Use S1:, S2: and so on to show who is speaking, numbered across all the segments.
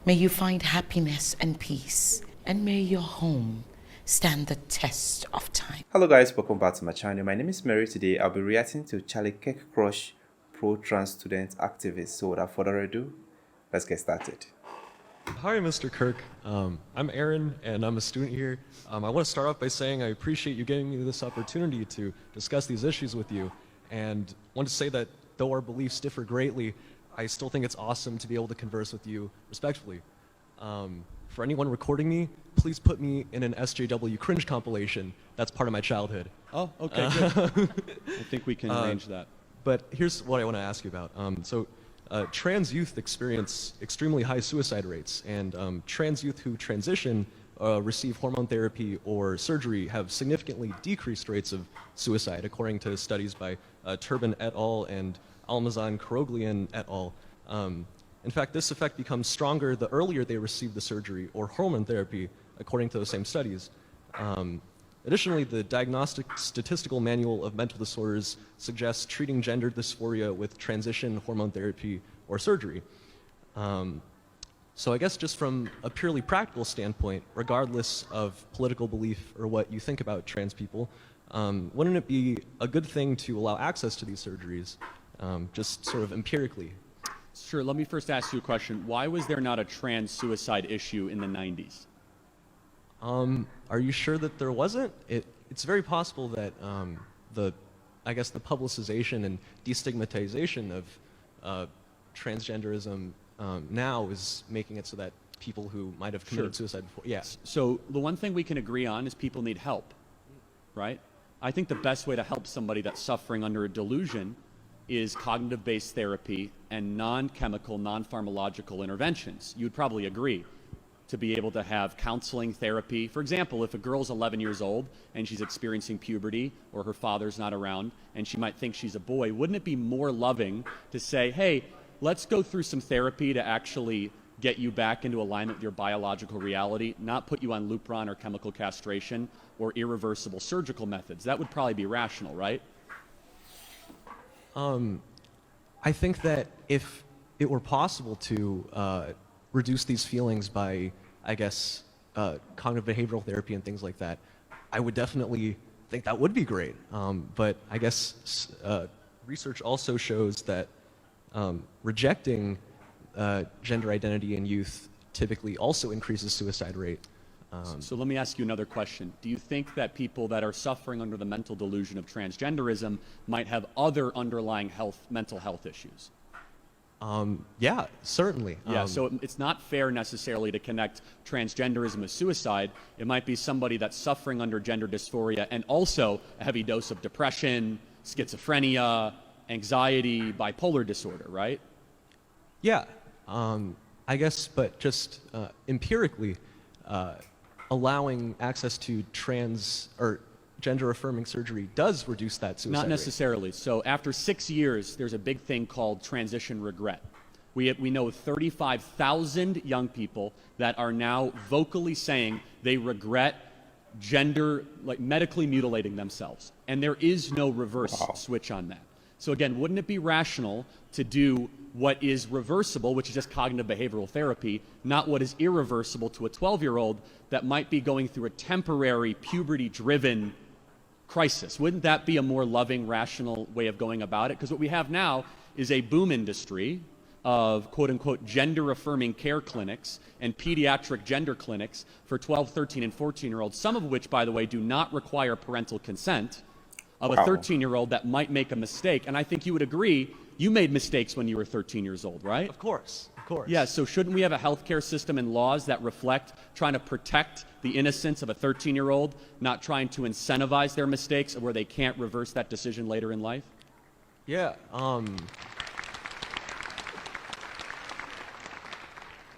S1: May you find happiness and peace, and may your home stand the test of time.
S2: Hello guys, welcome back to my channel. My name is Mary. Today I'll be reacting to Charlie Kirk crush pro-trans student activist. So without further ado, let's get started.
S3: Hi, Mr. Kirk. I'm Aaron, and I'm a student here. I want to start off by saying I appreciate you giving me this opportunity to discuss these issues with you, and want to say that though our beliefs differ greatly, I still think it's awesome to be able to converse with you respectfully. For anyone recording me, please put me in an SJW cringe compilation. That's part of my childhood.
S4: Oh, okay, good. I think we can arrange that.
S3: But here's what I want to ask you about. Trans youth experience extremely high suicide rates, and trans youth who transition, receive hormone therapy or surgery have significantly decreased rates of suicide, according to studies by Turbin et al. And Almazan Karoglian et al. In fact, this effect becomes stronger the earlier they receive the surgery or hormone therapy, according to those same studies. Additionally, the Diagnostic Statistical Manual of Mental Disorders suggests treating gender dysphoria with transition, hormone therapy, or surgery. So I guess just from a purely practical standpoint, regardless of political belief or what you think about trans people, wouldn't it be a good thing to allow access to these surgeries, just sort of empirically?
S4: Sure, let me first ask you a question. Why was there not a trans suicide issue in the 90s?
S3: Are you sure that there wasn't? It's very possible that the publicization and destigmatization of transgenderism now is making it so that people who might have committed suicide before,
S4: So the one thing we can agree on is people need help, right? I think the best way to help somebody that's suffering under a delusion is cognitive-based therapy and non-chemical, non-pharmacological interventions. You would probably agree to be able to have counseling therapy. For example, if a girl's 11 years old and she's experiencing puberty or her father's not around and she might think she's a boy, wouldn't it be more loving to say, hey, let's go through some therapy to actually get you back into alignment with your biological reality, not put you on Lupron or chemical castration or irreversible surgical methods? That would probably be rational, right?
S3: I think that if it were possible to reduce these feelings by, cognitive behavioral therapy and things like that, I would definitely think that would be great. But I guess research also shows that rejecting gender identity in youth typically also increases suicide rate.
S4: So let me ask you another question. Do you think that people that are suffering under the mental delusion of transgenderism might have other underlying mental health issues?
S3: Yeah, certainly.
S4: Yeah, so it's not fair necessarily to connect transgenderism with suicide. It might be somebody that's suffering under gender dysphoria and also a heavy dose of depression, schizophrenia, anxiety, bipolar disorder, right?
S3: Yeah, I guess, but just empirically, allowing access to trans or gender-affirming surgery does reduce that suicide
S4: Not
S3: rate.
S4: necessarily. So after 6 years, there's a big thing called transition regret. We know 35,000 young people that are now vocally saying they regret medically mutilating themselves. And there is no reverse switch on that. So again, wouldn't it be rational to do what is reversible, which is just cognitive behavioral therapy, not what is irreversible to a 12-year-old that might be going through a temporary puberty-driven crisis? Wouldn't that be a more loving, rational way of going about it? Because what we have now is a boom industry of quote-unquote gender-affirming care clinics and pediatric gender clinics for 12, 13, and 14-year-olds, some of which, by the way, do not require parental consent, of a 13-year-old that might make a mistake. And I think you would agree, you made mistakes when you were 13 years old, right?
S3: Of course, of course.
S4: Yeah, so shouldn't we have a healthcare system and laws that reflect trying to protect the innocence of a 13-year-old, not trying to incentivize their mistakes where they can't reverse that decision later in life?
S3: Yeah,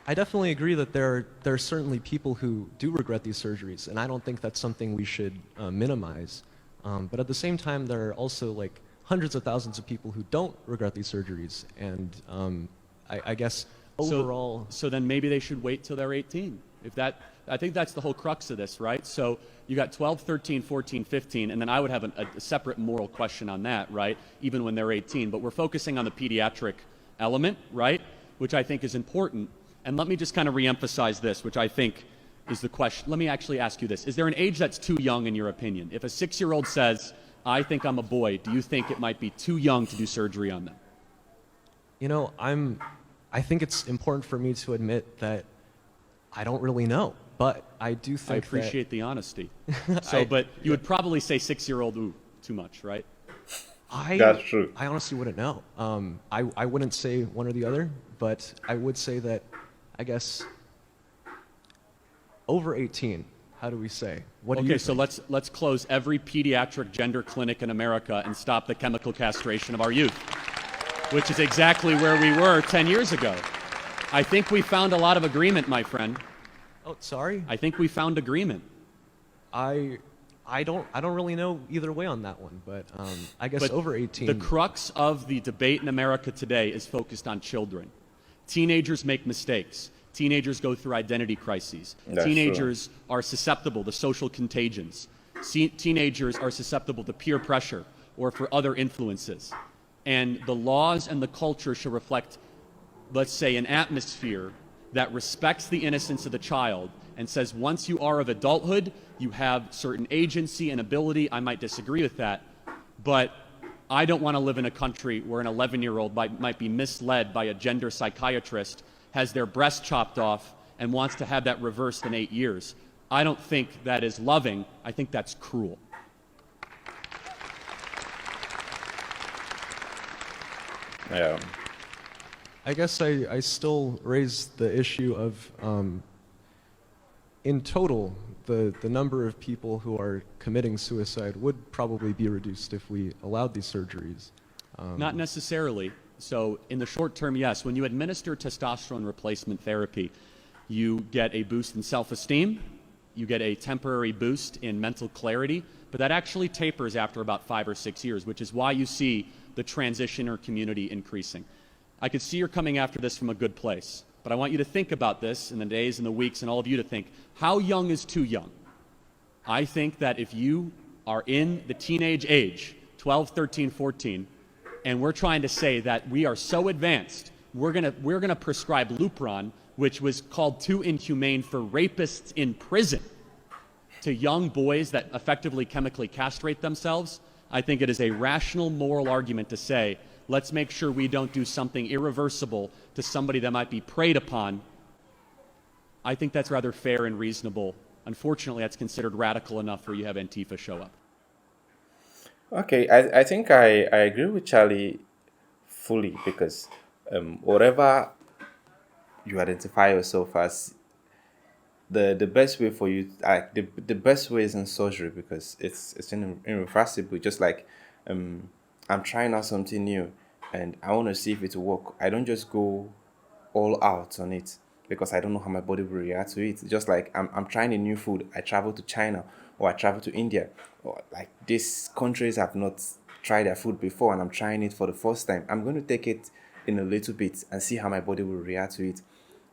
S3: I definitely agree that there are certainly people who do regret these surgeries, and I don't think that's something we should minimize. But at the same time, there are also like hundreds of thousands of people who don't regret these surgeries, and I guess overall.
S4: So then maybe they should wait till they're 18. I think that's the whole crux of this, right? So you got 12, 13, 14, 15, and then I would have a separate moral question on that, right? Even when they're 18. But we're focusing on the pediatric element, right? Which I think is important. And let me just kind of reemphasize this, which I think is the question. Let me actually ask you this. Is there an age that's too young in your opinion? If a 6-year-old says, I think I'm a boy, do you think it might be too young to do surgery on them?
S3: You know, I think it's important for me to admit that I don't really know, but I do think
S4: I appreciate the honesty. So,
S3: I-
S4: but you would probably say 6-year-old, ooh, too much, right?
S2: That's true.
S3: I honestly wouldn't know. I wouldn't say one or the other, but I would say that, I guess, over 18. How do we say? What do you
S4: Okay, so
S3: think?
S4: let's close every pediatric gender clinic in America and stop the chemical castration of our youth, which is exactly where we were 10 years ago. I think we found a lot of agreement, my friend.
S3: Oh, sorry.
S4: I think we found agreement.
S3: I don't really know either way on that one, but I guess
S4: But
S3: over 18.
S4: the crux of the debate in America today is focused on children. Teenagers make mistakes. Teenagers go through identity crises.
S2: That's
S4: Teenagers are susceptible to social contagions. Teenagers are susceptible to peer pressure or for other influences. And the laws and the culture should reflect, let's say, an atmosphere that respects the innocence of the child and says once you are of adulthood, you have certain agency and ability. I might disagree with that, but I don't want to live in a country where an 11-year-old might be misled by a gender psychiatrist, has their breast chopped off, and wants to have that reversed in 8 years. I don't think that is loving. I think that's cruel.
S2: Yeah.
S3: I guess I still raise the issue of, in total, the number of people who are committing suicide would probably be reduced if we allowed these surgeries.
S4: Not necessarily. So in the short term, yes. When you administer testosterone replacement therapy, you get a boost in self-esteem, you get a temporary boost in mental clarity, but that actually tapers after about 5 or 6 years, which is why you see the transitioner community increasing. I could see you're coming after this from a good place, but I want you to think about this in the days and the weeks, and all of you to think, how young is too young? I think that if you are in the teenage age, 12, 13, 14, and we're trying to say that we are so advanced, we're gonna prescribe Lupron, which was called too inhumane for rapists in prison, to young boys that effectively chemically castrate themselves. I think it is a rational moral argument to say, let's make sure we don't do something irreversible to somebody that might be preyed upon. I think that's rather fair and reasonable. Unfortunately, that's considered radical enough where you have Antifa show up.
S2: Okay, I think I agree with Charlie fully because whatever you identify yourself as, the best way for you, the best way is in surgery because it's irreversible. Just like I'm trying out something new and I want to see if it will work. I don't just go all out on it because I don't know how my body will react to it. Just like I'm trying a new food. I travel to China or I travel to India, or like these countries have not tried their food before and I'm trying it for the first time. I'm going to take it in a little bit and see how my body will react to it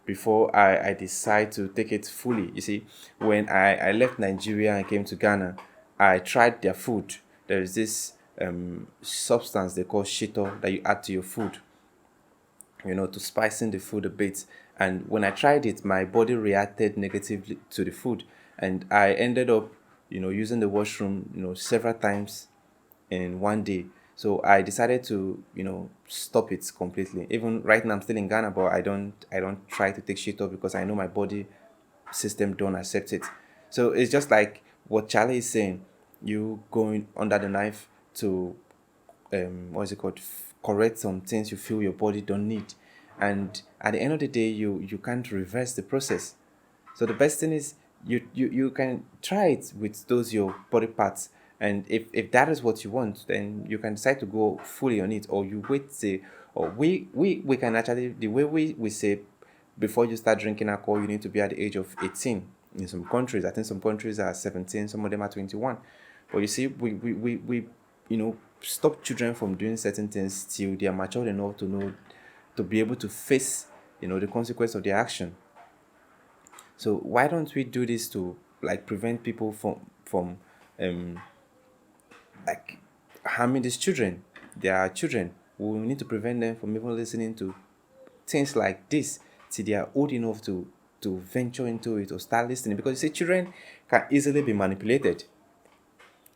S2: before I decide to take it fully. You see, when I left Nigeria and came to Ghana, I tried their food. There is this substance they call shito that you add to your food, to spicing the food a bit. And when I tried it, my body reacted negatively to the food. And I ended up, using the washroom, several times in one day. So I decided to, stop it completely. Even right now, I'm still in Ghana, but I don't try to take shit off because I know my body system don't accept it. So it's just like what Charlie is saying. You going under the knife to, correct some things you feel your body don't need, and at the end of the day, you can't reverse the process. So the best thing is you can try it with those your body parts. And if that is what you want, then you can decide to go fully on it, or you wait, say, or we can actually, the way we say, before you start drinking alcohol, you need to be at the age of 18. In some countries, I think some countries are 17, some of them are 21. But you see, we stop children from doing certain things till they are mature enough to be able to face, the consequence of their action. So why don't we do this to prevent people from harming these children? They are children. We need to prevent them from even listening to things like this. till they are old enough to venture into it or start listening, because you see, children can easily be manipulated.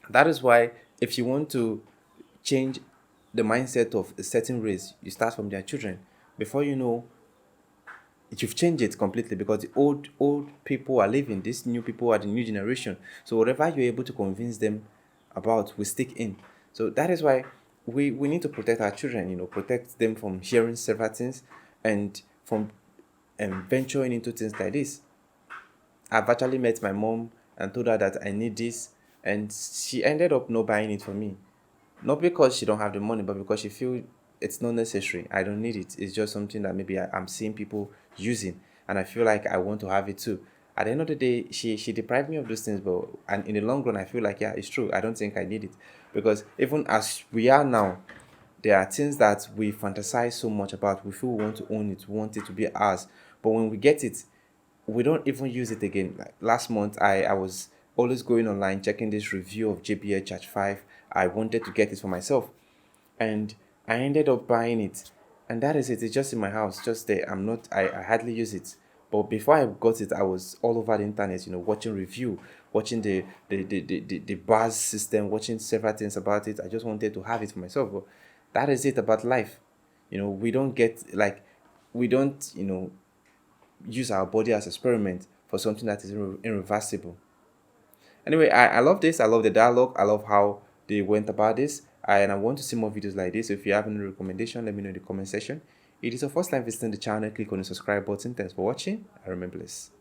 S2: That is why if you want to change the mindset of a certain race, you start from their children. Before you know, you've changed it completely, because the old people are leaving. These new people are the new generation. So whatever you're able to convince them about will stick in. So that is why we need to protect our children, protect them from hearing several things and from venturing into things like this. I've actually met my mom and told her that I need this, and she ended up not buying it for me. Not because she don't have the money, but because she feel it's not necessary. I don't need it. It's just something that maybe I'm seeing people using, and I feel like I want to have it too. At the end of the day, she deprived me of those things, but and in the long run, I feel like, yeah, it's true. I don't think I need it, because even as we are now, there are things that we fantasize so much about. We feel we want to own it, we want it to be ours, but when we get it, we don't even use it again. Like last month, I was always going online checking this review of JBL Charge 5. I wanted to get it for myself, and I ended up buying it, and that is it. It's just in my house, just there. I hardly use it. But before I got it, I was all over the internet, watching review, watching the buzz system, watching several things about it. I just wanted to have it for myself. But that is it about life. We don't get, like, we don't, use our body as experiment for something that is irreversible. Anyway, I love this. I love the dialogue. I love how they went about this. And I want to see more videos like this. If you have any recommendation, let me know in the comment section. If it is your first time visiting the channel, click on the subscribe button. Thanks for watching. I remain blessed.